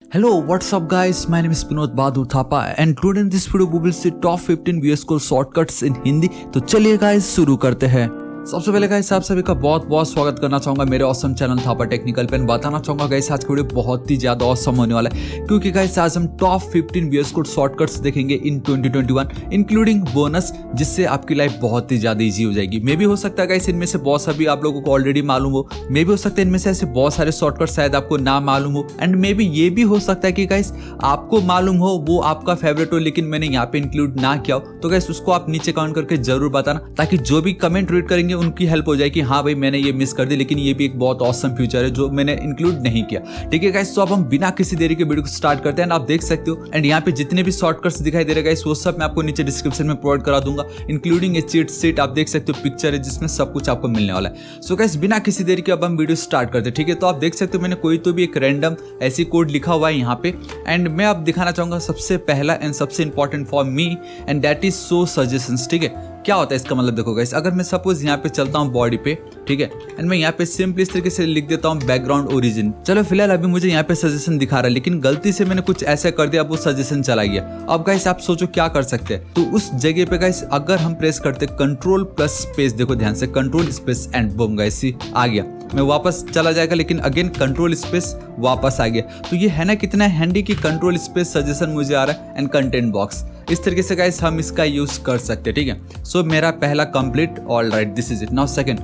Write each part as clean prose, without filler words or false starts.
Hello, what's up guys? My name is Vinod Bahadur Thapa and today in this video we will see top 15 VS Code shortcuts in Hindi. तो चलिए guys शुरू करते हैं। सबसे पहले guys आप सभी का बहुत बहुत स्वागत करना चाहूंगा मेरे ऑसम चैनल थापा टेक्निकल पे। बताना चाहूंगा गाइस आज का वीडियो बहुत ही ज्यादा ऑसम होने वाला है क्योंकि गाइस आज हम टॉप 15 VS Code शॉर्टकट्स देखेंगे इन 2021 इंक्लूडिंग बोनस, जिससे आपकी लाइफ बहुत ही ज्यादा इजी हो जाएगी। मे भी हो सकता है गाइस इनमें से बहुत सभी आप लोगों को ऑलरेडी मालूम हो, मे भी हो सकता है इनमें से ऐसे बहुत सारे शॉर्टकट शायद आपको ना मालूम हो, एंड मे भी ये भी हो सकता है कि गाइस आपको मालूम हो वो आपका फेवरेट हो लेकिन मैंने यहाँ पे इंक्लूड ना किया हो। तो गाइस उसको आप नीचे कमेंट करके जरूर बताना ताकि जो भी कमेंट रीड करेंगे उनकी हेल्प हो जाए कि हाँ भाई मैंने ये मिस कर दी, लेकिन ये भी एक बहुत ऑसम फीचर है जो मैंने इंक्लूड नहीं किया। ठीक है गाइस, तो अब हम बिना किसी देरी के वीडियो को स्टार्ट करते हैं। आप देख सकते हो एंड यहाँ पे जितने भी शॉर्टकट्स दिखाई दे रहे गाइस वो सब मैं आपको नीचे डिस्क्रिप्शन में प्रोवाइड करा दूंगा, इंक्लूडिंग ए चीट शीट। आप देख सकते हो पिक्चर है जिसमें सब कुछ आपको मिलने वाला है। सो गाइस बिना किसी देरी के अब हम वीडियो स्टार्ट करते हैं। ठीक है, तो आप देख सकते हो मैंने कोई तो भी एक रैंडम ऐसी कोड लिखा हुआ है यहाँ पे एंड मैं अब दिखाना चाहूंगा सबसे पहला एंड सबसे important for me and that is show suggestions. ठीक है, क्या होता है इसका मतलब देखो गाइस, अगर मैं सपोज यहाँ पे चलता हूँ बॉडी पे, ठीक है, एंड मैं यहाँ पे सिंपली इस तरीके से लिख देता हूँ बैकग्राउंड ओरिजिन। चलो फिलहाल अभी मुझे यहाँ पे सजेशन दिखा रहा है लेकिन गलती से मैंने कुछ ऐसा कर दिया, अब वो सजेशन चला गया। अब गाइस आप सोचो क्या कर सकते हैं, तो उस जगह पे गाइस अगर हम प्रेस करते कंट्रोल प्लस स्पेस, देखो ध्यान से control space and boom guys आ गया। मैं वापस चला जाएगा लेकिन अगेन कंट्रोल स्पेस वापस आ गया। तो ये है ना कितना हैंडी कि कंट्रोल स्पेस सजेशन मुझे आ रहा है एंड कंटेंट बॉक्स। इस तरीके से गाइस हम इसका यूज कर सकते हैं। ठीक है, सो मेरा पहला complete, all right, this is it. Now second,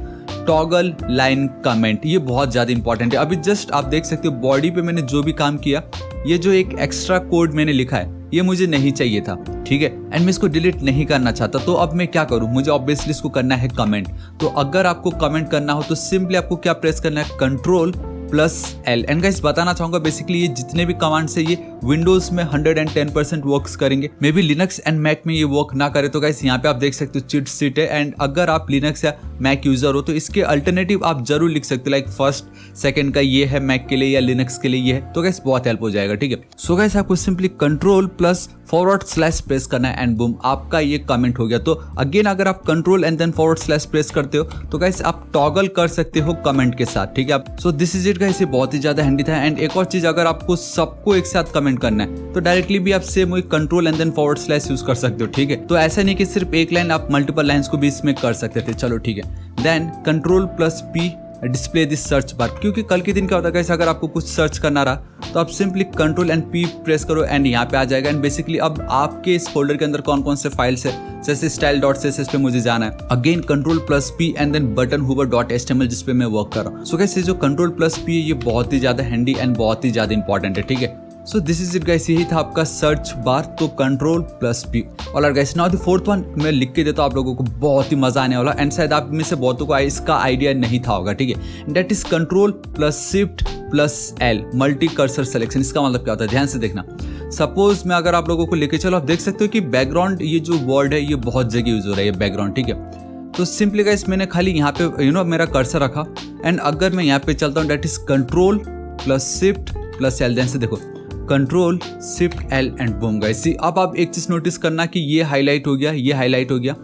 toggle line comment, ये बहुत ज्यादा इंपॉर्टेंट है। अभी जस्ट आप देख सकते हो बॉडी पे मैंने जो भी काम किया, ये जो एक एक्स्ट्रा कोड मैंने लिखा है ये मुझे नहीं चाहिए था। ठीक है, एंड मैं इसको डिलीट नहीं करना चाहता, तो अब मैं क्या करूं, मुझे ऑब्वियसली इसको करना है कमेंट। तो अगर आपको कमेंट करना हो तो सिंपली आपको क्या प्रेस करना है, control plus L. And guys बताना चाहूंगा बेसिकली ये जितने भी कमांड्स है ये विंडोज में 110% वर्क्स करेंगे। Maybe Linux and Mac में ये वर्क ना करे। तो गाइस यहाँ पे आप देख सकते हो चीट शीट है एंड अगर आप लिनक्स या मैक यूजर हो तो इसके अल्टरनेटिव आप जरूर लिख सकते हो, लाइक फर्स्ट सेकंड का ये है मैक के लिए या लिनक्स के लिए ये है, तो गाइस बहुत हेल्प हो जाएगा। ठीक है, सो गाइस आपको सिंपली कंट्रोल प्लस / प्रेस करना है एंड बूम आपका ये कमेंट हो गया। तो अगेन अगर आप कंट्रोल एंड देन / प्रेस करते हो तो गाइस आप टॉगल कर सकते हो कमेंट के साथ। ठीक है, so this is it guys, ये बहुत ही ज्यादा हैंडी था। एंड एक और चीज, अगर आपको सबको एक साथ कमेंट करना है तो डायरेक्टली भी आप सेम वही कंट्रोल एंड देन / यूज कर सकते हो। ठीक है, तो ऐसा नहीं कि सिर्फ एक लाइन, आप मल्टीपल लाइंस को भी इसमें कर सकते थे। चलो ठीक है, then control plus P display this search bar, क्योंकि कल के दिन क्या होता है गाइस अगर आपको कुछ सर्च करना रहा तो आप simply control and P press करो एंड यहाँ पे आ जाएगा। एंड बेसिकली अब आपके इस फोल्डर के अंदर कौन कौन से फाइल्स है, जैसे style.css पे मुझे जाना है, again control plus P and then buttonhoover.html जिस पे मैं वर्क कर रहा हूँ। सो गाइस ये जो कंट्रोल प्लस P है ये बहुत ही ज्यादा हैंडी एंड बहुत ही ज्यादा इंपॉर्टेंट है। ठीक है, so this is it guys, यही था आपका सर्च बार, तो control plus P। All guys, now the fourth one मैं लिख के देता हूँ आप लोगों को, बहुत ही मजा आने वाला एंड शायद आप में से बहुतों को इसका आइडिया नहीं था होगा। ठीक है, that is control plus shift plus L multi cursor selection. इसका मतलब क्या होता है, ध्यान से देखना। सपोज मैं अगर आप लोगों को लेके चलो, आप देख सकते हो कि बैकग्राउंड ये जो वर्ड है ये बहुत जगह यूज हो रहा है, ये बैकग्राउंड। ठीक है, तो सिंपली गाइस मैंने खाली यहाँ पे मेरा कर्सर रखा एंड अगर मैं यहाँ पे चलता हूँ that is control plus shift plus L। ध्यान से देखो, control shift L and boom guys. अब आप एक चीज नोटिस करना कि ये हाईलाइट हो गया, ये हाईलाइट हो गया।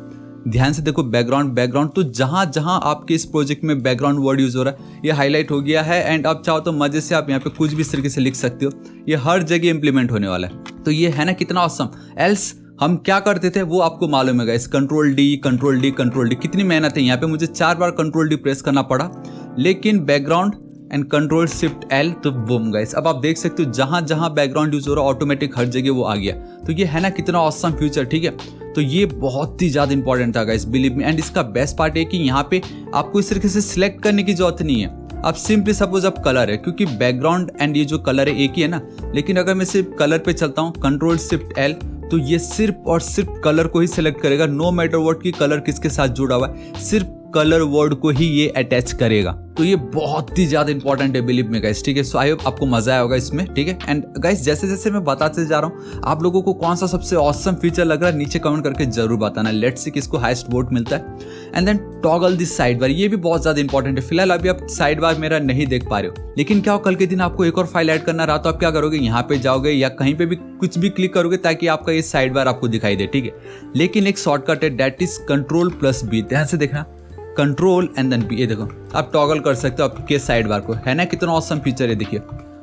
ध्यान से देखो बैकग्राउंड, तो जहां जहां आपके इस प्रोजेक्ट में बैकग्राउंड वर्ड यूज हो रहा है ये हाईलाइट हो गया है। एंड अब चाहो तो मजे से आप यहाँ पे कुछ भी इस तरीके से लिख सकते हो, ये हर जगह इंप्लीमेंट होने वाला है। तो ये है ना कितना ऑसम। एल्स हम क्या करते थे वो आपको मालूम है गाइस, कंट्रोल डी कितनी मेहनत है। यहाँ पे मुझे 4 बार कंट्रोल डी प्रेस करना पड़ा, लेकिन background and control shift L, तो बूम गाइस अब आप देख सकते हो जहां जहां बैकग्राउंड यूज हो रहा है ऑटोमेटिक हर जगह वो आ गया। तो ये है ना कितना ऑसम फ्यूचर। ठीक है, तो ये बहुत ही ज्यादा इंपॉर्टेंट था गाइस, बिलीव मी। एंड इसका बेस्ट पार्ट है कि यहाँ पे आपको इस तरीके से सिलेक्ट करने की जरूरत नहीं है। आप सिंपली सपोज अब कलर है, क्योंकि बैकग्राउंड एंड ये जो कलर है एक ही है ना, लेकिन अगर मैं सिर्फ कलर पे चलता हूँ कंट्रोल शिफ्ट L तो ये सिर्फ और सिर्फ कलर को ही सिलेक्ट करेगा, नो मैटर व्हाट की कलर किसके साथ जुड़ा हुआ है, सिर्फ कलर वर्ड को ही ये अटैच करेगा। तो ये बहुत ही ज्यादा इंपॉर्टेंट है बिलीव में गाइस। ठीक है, सो आई होप आपको मजा आया होगा इसमें। ठीक है, एंड गाइस जैसे जैसे मैं बताते जा रहा हूँ आप लोगों को कौन सा सबसे ऑसम फीचर लग रहा है नीचे कमेंट करके जरूर बताना। लेट्स सी किसको हाईएस्ट वोट मिलता है। And then toggle this side bar, ये भी बहुत ज्यादा इंपॉर्टेंट है। फिलहाल अभी आप साइड बार मेरा नहीं देख पा रहे हो, लेकिन क्या हो कल के दिन आपको एक और फाइल ऐड करना रहा तो आप क्या करोगे, यहाँ पे जाओगे या कहीं पे भी कुछ भी क्लिक करोगे ताकि आपका ये साइड बार आपको दिखाई दे। ठीक है, लेकिन एक शॉर्टकट है that is control plus B। ध्यान से देखना, कंट्रोल एंड देन B, ये देखो आप टॉगल कर सकते हो आपके साइड बार को, है ना कितना ऑसम फीचर है। देखिए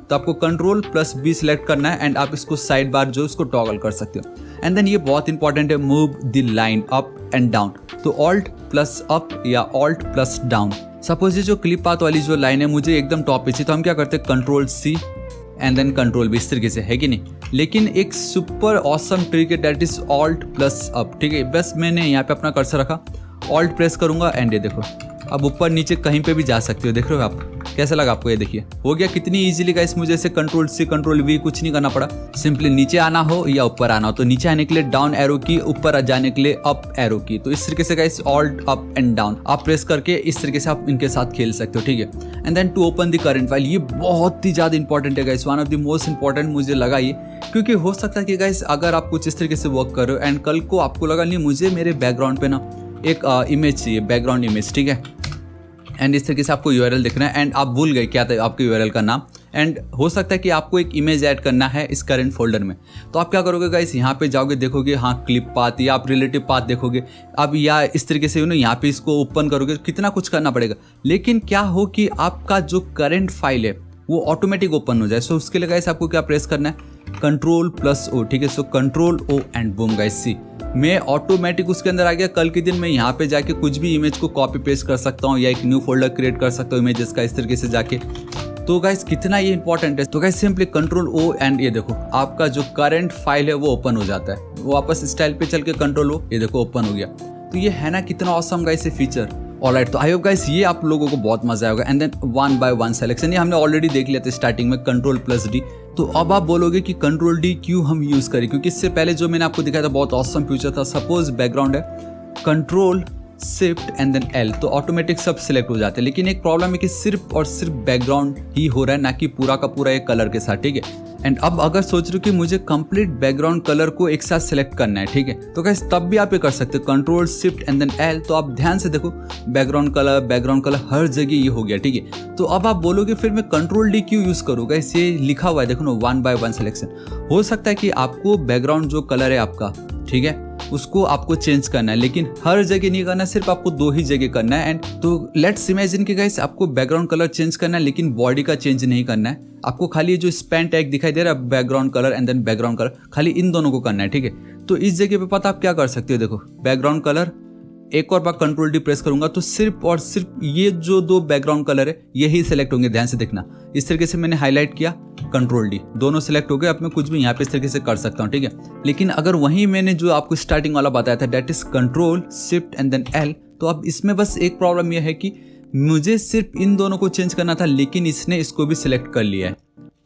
तो आपको कंट्रोल प्लस बी सिलेक्ट करना है एंड आप इसको साइड बार जो उसको टॉगल कर सकते हो। एंड देन ये बहुत इंपॉर्टेंट है, move the line up and down. तो ऑल्ट प्लस अप या ऑल्ट प्लस डाउन। सपोज ये जो क्लिप पाथ वाली जो लाइन है मुझे एकदम टॉप पे चाहिए, तो हम क्या करते हैं control C and then control V, इस तरीके से, है कि नहीं। लेकिन एक सुपर ऑसम ट्रिक है, that is alt plus up. ठीक है, बस मैंने यहाँ पे अपना कर्सर रखा, ऑल्ट प्रेस करूंगा एंड ये देखो अब ऊपर नीचे कहीं पे भी जा सकते हो। देख रहे हो आप, कैसा लगा आपको? ये देखिए हो गया कितनी इजीली गाइस। मुझे ऐसे कंट्रोल सी कंट्रोल वी कुछ नहीं करना पड़ा, सिंपली नीचे आना हो या ऊपर आना हो तो नीचे आने के लिए डाउन एरो की, ऊपर जाने के लिए अप एरो की। तो इस तरीके से guys alt up and down आप प्रेस करके इस तरीके से आप इनके साथ खेल सकते हो। ठीक है, and then to open the current file, ये बहुत ही ज्यादा इंपॉर्टेंट है guys, one of the most important मुझे लगा ये, क्योंकि हो सकता है कि गाइस अगर आप कुछ इस तरीके से वर्क कर रहे हो एंड कल को आपको लगा नहीं मुझे मेरे बैकग्राउंड पे ना एक इमेज चाहिए, बैकग्राउंड इमेज, ठीक है, एंड इस तरीके से आपको यूआरएल दिखना है एंड आप भूल गए क्या था आपके यूआरएल का नाम, एंड हो सकता है कि आपको एक इमेज ऐड करना है इस करंट फोल्डर में। तो आप क्या करोगे गाइस, यहाँ पे जाओगे, देखोगे हाँ क्लिप पाथ या आप रिलेटिव पाथ देखोगे, अब या इस तरीके से यहाँ पे इसको ओपन करोगे, कितना कुछ करना पड़ेगा। लेकिन क्या हो कि आपका जो करंट फाइल है वो ऑटोमेटिक ओपन हो जाए। सो उसके लिए गाइस आपको क्या प्रेस करना है, कंट्रोल प्लस ओ। ठीक है, so control O and boom guys, see मैं ऑटोमेटिक उसके अंदर आ गया। कल के दिन मैं यहाँ पे जाके कुछ भी इमेज को कॉपी पेस्ट कर सकता हूँ या एक न्यू फोल्डर क्रिएट कर सकता हूँ इमेजेस का, इस तरीके से जाके। तो गाइस कितना ये इंपॉर्टेंट है। तो guys simply control O and ये देखो आपका जो करंट फाइल है वो ओपन हो जाता है। वो वापस स्टाइल पे चल के कंट्रोल ओ, ये देखो ओपन हो गया। तो ये है ना कितना ऑसम गाइस ये फीचर। ऑलराइट, तो आई होप गाइस ये आप लोगों को बहुत मजा आएगा। And then one by one selection, ये हमने ऑलरेडी देख लिया था स्टार्टिंग में, कंट्रोल प्लस डी। तो अब आप बोलोगे कि कंट्रोल डी क्यों हम यूज करें, क्योंकि इससे पहले जो मैंने आपको दिखाया था बहुत ऑसम फीचर था। सपोज बैकग्राउंड है, control shift and then L, तो ऑटोमेटिक सब सिलेक्ट हो जाते हैं। लेकिन एक प्रॉब्लम है कि सिर्फ और सिर्फ बैकग्राउंड ही हो रहा है, ना कि पूरा का पूरा एक कलर के साथ। ठीक है, एंड अब अगर सोच रहे हो कि मुझे कंप्लीट बैकग्राउंड कलर को एक साथ सिलेक्ट करना है, ठीक है, तो गाइस तब भी आप ये कर सकते हो, control shift and then L. तो आप ध्यान से देखो बैकग्राउंड कलर हर जगह ये हो गया। ठीक है, तो अब आप बोलोगे फिर मैं कंट्रोल डी क्यों यूज करूँ। गाइस ये लिखा हुआ है देखो ना, वन बाय वन सिलेक्शन। हो सकता है कि आपको बैकग्राउंड जो कलर है आपका, ठीक है, उसको आपको चेंज करना है, लेकिन हर जगह नहीं करना है, सिर्फ आपको दो ही जगह करना है। एंड तो लेट्स इमेजिन कि गाइस आपको बैकग्राउंड कलर चेंज करना है लेकिन बॉडी का चेंज नहीं करना है। आपको खाली जो स्पैन टैग दिखाई दे रहा है background colour and then background colour, खाली इन दोनों को करना है। ठीक है, तो इस जगह पे पता आप क्या कर सकते हो, देखो बैकग्राउंड कलर, एक और बार कंट्रोल डी प्रेस करूंगा तो सिर्फ और सिर्फ ये जो दो बैकग्राउंड कलर है यही सिलेक्ट होंगे। ध्यान से देखना, इस तरीके से मैंने हाईलाइट किया, कंट्रोल डी, दोनों सिलेक्ट हो गए। अब मैं कुछ भी यहाँ पे इस तरीके से कर सकता हूँ। ठीक है, लेकिन अगर वहीं मैंने जो आपको स्टार्टिंग वाला बताया था that is control shift and then L, तो अब इसमें बस एक प्रॉब्लम यह है कि मुझे सिर्फ इन दोनों को चेंज करना था, लेकिन इसने इसको भी सिलेक्ट कर लिया है।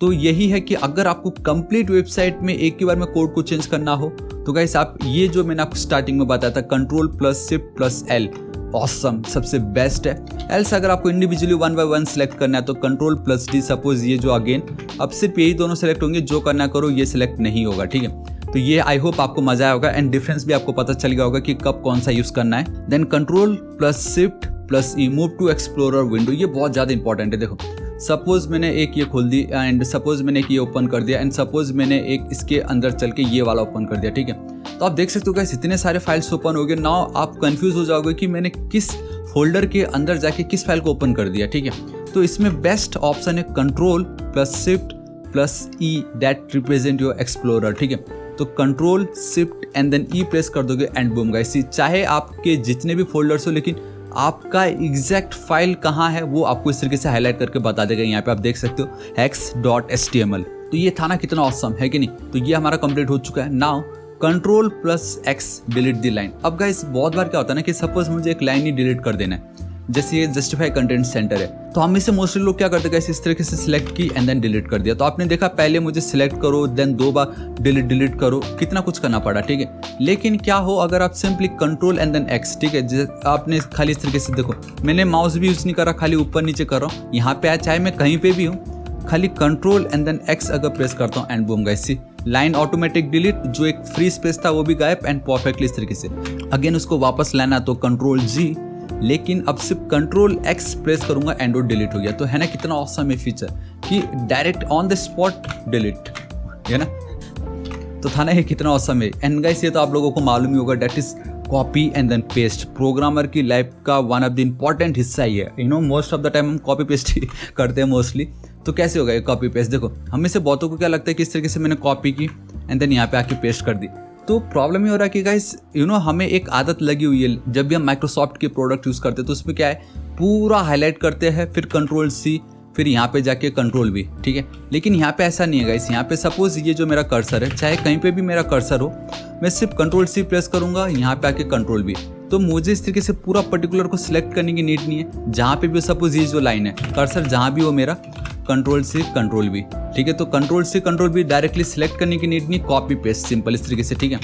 तो यही है कि अगर आपको कंप्लीट वेबसाइट में एक ही बार में कोड को चेंज करना हो तो गाइस आप ये जो मैंने आपको स्टार्टिंग में बताया था control plus shift plus L, awesome, सबसे बेस्ट है। एल्स अगर आपको individually one by one select करना है तो कंट्रोल प्लस डी। सपोज ये जो अगेन अब सिर्फ यही दोनों सिलेक्ट होंगे, जो करना करो ये सिलेक्ट नहीं होगा। ठीक है, तो ये आई होप आपको मजा आया होगा एंड डिफरेंस भी आपको पता चल गया होगा कि कब कौन सा यूज करना है। Then control plus shift plus E, move to explorer window, ये बहुत ज्यादा इंपॉर्टेंट है। देखो सपोज मैंने एक ये खोल दी एंड सपोज मैंने एक ये ओपन कर दिया एंड सपोज मैंने एक इसके अंदर चल के ये वाला ओपन कर दिया। ठीक है, तो आप देख सकते हो गाइस इतने सारे फाइल्स ओपन हो गए। नाउ आप कंफ्यूज हो जाओगे कि मैंने किस फोल्डर के अंदर जाके किस फाइल को ओपन कर दिया। ठीक है, तो इसमें बेस्ट ऑप्शन है control plus shift plus E, that represent your explorer. ठीक है, तो control shift and then E press कर दोगे एंड बूम गाइस, चाहे आपके जितने भी फोल्डर्स हो लेकिन आपका एग्जैक्ट फाइल कहाँ है वो आपको इस तरीके से हाईलाइट करके बता देगा। यहाँ पे आप देख सकते हो hex.html। तो ये था ना कितना ऑसम है कि नहीं। तो ये हमारा कंप्लीट हो चुका है। Now control plus x delete the line. अब गाइस बहुत बार क्या होता है ना कि सपोज मुझे एक लाइन ही डिलीट कर देना है, जैसे ये जस्टिफाई कंटेंट सेंटर है, तो हम इसे मोस्टली लोग क्या करते हैं गाइस, इस तरीके से सिलेक्ट की एंड देन डिलीट कर दिया। तो आपने देखा पहले मुझे सिलेक्ट करो देन दो बार डिलीट करो, कितना कुछ करना पड़ा। ठीक है, लेकिन क्या हो अगर आप simply control and then X, ठीक है, आपने खाली इस तरीके से, देखो मैंने माउस भी यूज नहीं कर रहा, खाली ऊपर नीचे कर रहा हूँ, यहाँ पे चाहे मैं कहीं पे भी हूँ, खाली कंट्रोल एंड देन एक्स अगर प्रेस करता हूँ and boom guys, line automatic delete, जो एक फ्री स्पेस था वो भी गायब एंड परफेक्टली इस तरीके से। अगेन उसको वापस लाना तो कंट्रोल जी, लेकिन अब सिर्फ कंट्रोल एक्स प्रेस करूंगा एंड वो डिलीट हो गया। तो है ना कितना ऑसम है फीचर कि direct on the spot delete, है ना। तो था ना ये कितना ऑसम है। एंड गाइस ये तो आप लोगों को मालूम ही होगा, that is copy and then paste. Programmer की लाइफ का वन ऑफ द इम्पॉर्टेंट हिस्सा ही है। You know most of the time हम कॉपी पेस्ट ही करते हैं मोस्टली, तो कैसे होगा ये कॉपी पेस्ट? देखो हम में से बहुतों को क्या लगता है कि इस तरीके से मैंने कॉपी की एंड देन यहाँ पे आके पेस्ट कर दी। तो प्रॉब्लम ये हो रहा है कि गाइस हमें एक आदत लगी हुई है, जब भी हम माइक्रोसॉफ्ट के प्रोडक्ट यूज़ करते हैं तो उसमें क्या है, पूरा हाईलाइट करते हैं, फिर Ctrl+C, फिर यहाँ पे जाके Ctrl+V, ठीक है। लेकिन यहाँ पे ऐसा नहीं है गाइस। यहाँ पे सपोज ये जो मेरा कर्सर है, चाहे कहीं पे भी मेरा कर्सर हो, मैं सिर्फ Ctrl+C प्रेस करूँगा, यहाँ पे आके Ctrl+V, तो मुझे इस तरीके से पूरा पर्टिकुलर को सिलेक्ट करने की नीड नहीं है। जहाँ पे भी सपोज ये जो लाइन है, कर्सर जहाँ भी हो मेरा, Ctrl+C Ctrl+V, ठीक है। तो Ctrl+C Ctrl+V डायरेक्टली सिलेक्ट करने की नीड नहीं, कॉपी पेस्ट सिंपल इस तरीके से, ठीक है।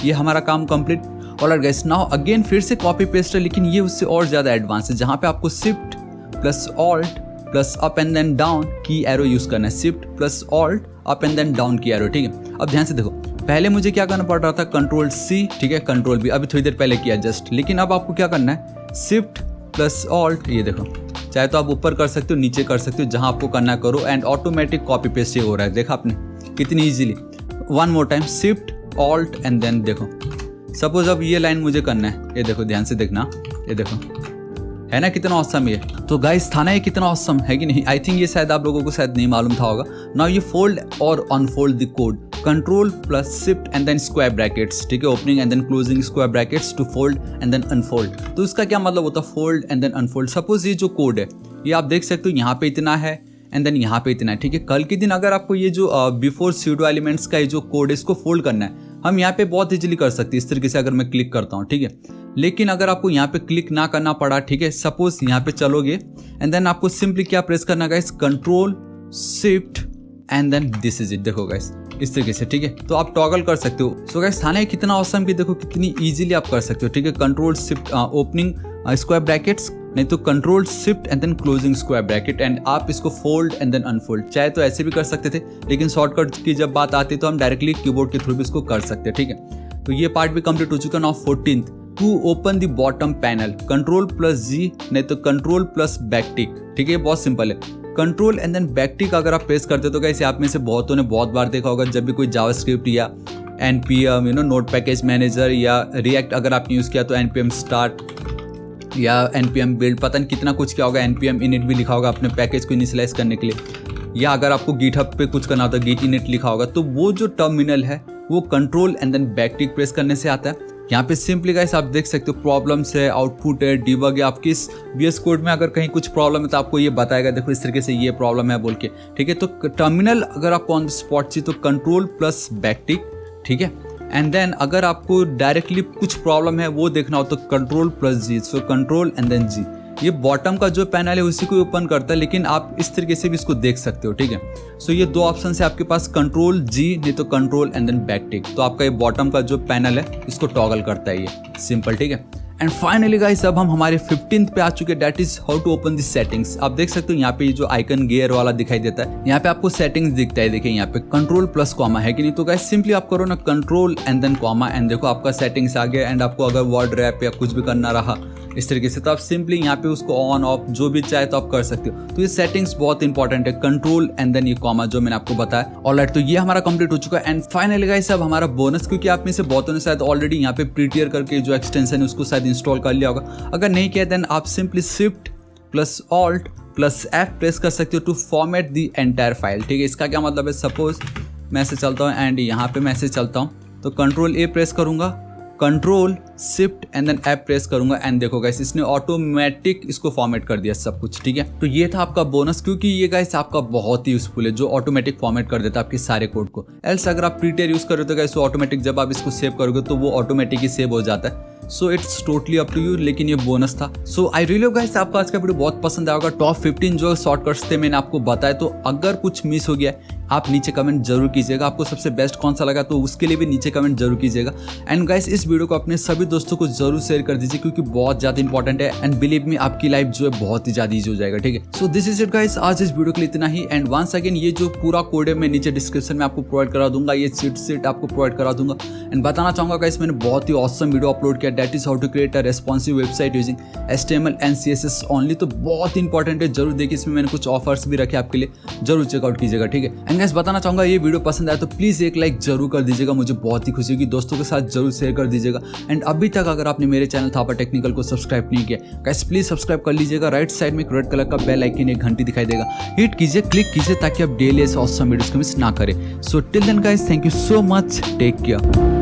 ये हमारा काम complete. Alright guys, now again फिर से कॉपी पेस्ट है, लेकिन ये उससे और ज़्यादा एडवांस है, जहाँ पे आपको shift plus alt plus up and then down की एरो यूज़ करना है। Shift plus alt up and then down की एरो, ठीक है। अब ध्यान से देखो, पहले मुझे क्या करना पड़ रहा था, Ctrl+C, ठीक है, Ctrl+V, अभी थोड़ी देर पहले किया जस्ट। लेकिन अब आपको क्या करना है, शिफ्ट प्लस ऑल्ट, ये देखो, चाहे तो आप ऊपर कर सकते हो, नीचे कर सकते हो, जहां आपको करना करो, एंड ऑटोमेटिक कॉपी पेस्ट ये हो रहा है। देखा आपने कितनी easily. One more time, shift alt and then देखो, सपोज अब ये लाइन मुझे करना है, ये देखो ध्यान से देखना, ये देखो है ना कितना ऑसम ये। तो गाइस था ना ये कितना ऑसम है कि नहीं? आई थिंक ये शायद आप लोगों को शायद नहीं मालूम था होगा। नाउ ये फोल्ड और unfold the code, Ctrl+Shift and then square brackets, ठीक है, opening and then closing square brackets to fold and then unfold. तो इसका क्या मतलब होता है, fold and then unfold. Suppose ये जो कोड है, ये आप देख सकते हो, यहाँ पे इतना है एंड देन यहाँ पे इतना है, ठीक है। कल के दिन अगर आपको ये जो बिफोर स्यूडो एलिमेंट्स का ये जो कोड है, इसको फोल्ड करना है, हम यहाँ पे बहुत इजीली कर सकते हैं इस तरीके से, अगर मैं क्लिक करता हूँ, ठीक है। लेकिन अगर आपको यहाँ पे क्लिक ना करना पड़ा, ठीक है, सपोज यहाँ पे चलोगे एंड देन आपको सिंपली क्या प्रेस करना guys, Ctrl+Shift and then this is it. देखो गाइस इस तरीके से, ठीक है। तो आप टॉगल कर सकते हो। सो गाइस था ना कितना ऑसम कि देखो कितनी इजीली आप कर सकते हो, ठीक है। Ctrl+Shift ओपनिंग स्क्वायर ब्रैकेट्स, नहीं तो Ctrl+Shift and then closing square bracket, and आप इसको फोल्ड एंड देन अनफोल्ड, चाहे तो ऐसे भी कर सकते थे, लेकिन शॉर्टकट की जब बात आती है तो हम डायरेक्टली कीबोर्ड के थ्रू भी इसको कर सकते हैं, ठीक है। तो ये पार्ट भी कंप्लीट हो चुका। Now 14th, to open the bottom panel, Ctrl+G, नहीं तो Ctrl+Backtick, ठीक है। बहुत सिंपल है, कंट्रोल एंड देन बैकटिक अगर आप प्रेस करते हो तो गाइस आप में से बहुतों ने बहुत बार देखा होगा, जब भी कोई जावास्क्रिप्ट या npm नोड पैकेज मैनेजर या रिएक्ट अगर आपने यूज़ किया तो npm स्टार्ट या npm बिल्ड, पता नहीं कितना कुछ क्या होगा, npm init भी लिखा होगा अपने पैकेज को इनिशियलाइज करने के लिए, या अगर आपको गिटहब पे कुछ करना होता है git init लिखा होगा, तो वो जो टर्मिनल है वो control and then backtick press करने से आता है। यहाँ पे सिंपली गाइस आप देख सकते हो प्रॉब्लम्स है, आउटपुट है, डिबग है। आपकी इस VS कोड में अगर कहीं कुछ प्रॉब्लम है तो आपको ये बताएगा, देखो इस तरीके से ये प्रॉब्लम है बोल के, ठीक है। तो टर्मिनल अगर आपको ऑन द स्पॉट चाहिए तो Ctrl+Backtick, ठीक है। एंड देन अगर आपको डायरेक्टली कुछ प्रॉब्लम है वो देखना हो तो Ctrl+G, so control and then G। ये बॉटम का जो पैनल है उसी को ओपन करता है, लेकिन आप इस तरीके से भी इसको देख सकते हो, ठीक है। सो ये दो ऑप्शन है आपके पास, Ctrl+G नहीं तो कंट्रोल एंड देन बैकटिक। तो आपका ये बॉटम का जो पैनल है इसको टॉगल करता है, ये सिंपल, ठीक है। एंड फाइनली गाइस अब हम हमारे 15th पे आ चुके हैं, that is how to open the settings. आप देख सकते हो यहाँ पे ये जो आइकन गियर वाला दिखाई देता है, यहाँ पे आपको सेटिंग्स दिखता है, देखिए यहाँ पे Ctrl+, है कि नहीं। तो गाइस सिंपली आप करो ना control and then comma, and देखो आपका सेटिंग्स आ गया। एंड आपको अगर वर्ड रैप या कुछ भी करना रहा इस तरीके से तो आप सिंपली यहाँ पे उसको ऑन ऑफ जो भी चाहे तो आप कर सकते हो। तो ये सेटिंग्स बहुत इंपॉर्टेंट है, कंट्रोल एंड देन ये कॉमा जो मैंने आपको बताया। ऑलराइट, तो ये हमारा कंप्लीट हो चुका है। एंड फाइनली गाइस अब हमारा बोनस, क्योंकि आप में से बहुतों ने शायद ऑलरेडी यहाँ पे प्रीटियर करके जो एक्सटेंशन है उसको शायद इंस्टॉल कर लिया होगा। अगर नहीं किया देन आप सिंपली Shift+Alt+F प्रेस कर सकते हो to format the entire file, ठीक है। इसका क्या मतलब है, सपोज मैं ऐसे चलता हूँ एंड यहाँ पे मैं ऐसे चलता हूँ तो Ctrl+A प्रेस करूँगा, Ctrl+Shift and then F press करूंगा, एंड देखो गाइस इसने ऑटोमेटिक इसको फॉर्मेट कर दिया सब कुछ, ठीक है। तो ये था आपका बोनस, क्योंकि ये गाइस आपका बहुत ही यूजफुल है, जो ऑटोमेटिक फॉर्मेट कर देता है आपके सारे कोड को। एल्स अगर आप प्रीटियर यूज कर रहे हो तो गाइस ऑटोमेटिक जब आप इसको सेव करोगे तो वो ऑटोमेटिक ही सेव हो जाता है। So it's totally up to you, लेकिन ये बोनस था। So I really hope guys आपको आज का वीडियो बहुत पसंद आएगा। टॉप 15 जो शॉर्टकट्स थे मैंने आपको बताया, तो अगर कुछ मिस हो गया आप नीचे कमेंट जरूर कीजिएगा, आपको सबसे बेस्ट कौन सा लगा तो उसके लिए भी नीचे कमेंट जरूर कीजिएगा। एंड गाइस इस वीडियो को अपने सभी दोस्तों को जरूर शेयर कर दीजिए, क्योंकि बहुत ज्यादा इंपॉर्टेंट है। एंड बिलीव मी आपकी लाइफ जो है बहुत ही ज्यादा ईजी हो जाएगा, ठीक है। So this is it guys, आज इस वीडियो के लिए इतना ही। एंड वंस अगेन ये जो पूरा कोड है मैं नीचे डिस्क्रिप्शन में आपको प्रोवाइड करा दूंगा, ये चीट आपको प्रोवाइड करा दूंगा। एंड बताना चाहूंगा गाइस मैंने बहुत ही ऑसम वीडियो अपलोड किया, that is how to create a responsive website using HTML and CSS only. तो बहुत इंपॉर्टेंट है, जरूर देखिए, इसमें मैंने कुछ ऑफर्स भी रखे आपके लिए, जरूर चेकआउट कीजिएगा, ठीक है। एंड गाइस बताना चाहूँगा ये वीडियो पसंद आया तो प्लीज़ एक लाइक जरूर कर दीजिएगा, मुझे बहुत ही खुशी होगी। दोस्तों के साथ जरूर शेयर कर दीजिएगा। एंड अभी तक अगर आपने मेरे चैनल थापा टेक्निकल को सब्सक्राइब नहीं किया गाइस प्लीज़ सब्सक्राइब कर लीजिएगा। राइट साइड में एक रेड कलर का बेल आइकन, एक घंटी दिखाई देगा, हिट कीजिए, क्लिक कीजिए ताकि आप डेली ऐसे ऑसम वीडियोस को मिस ना करें। So till then guys, thank you so much, take care.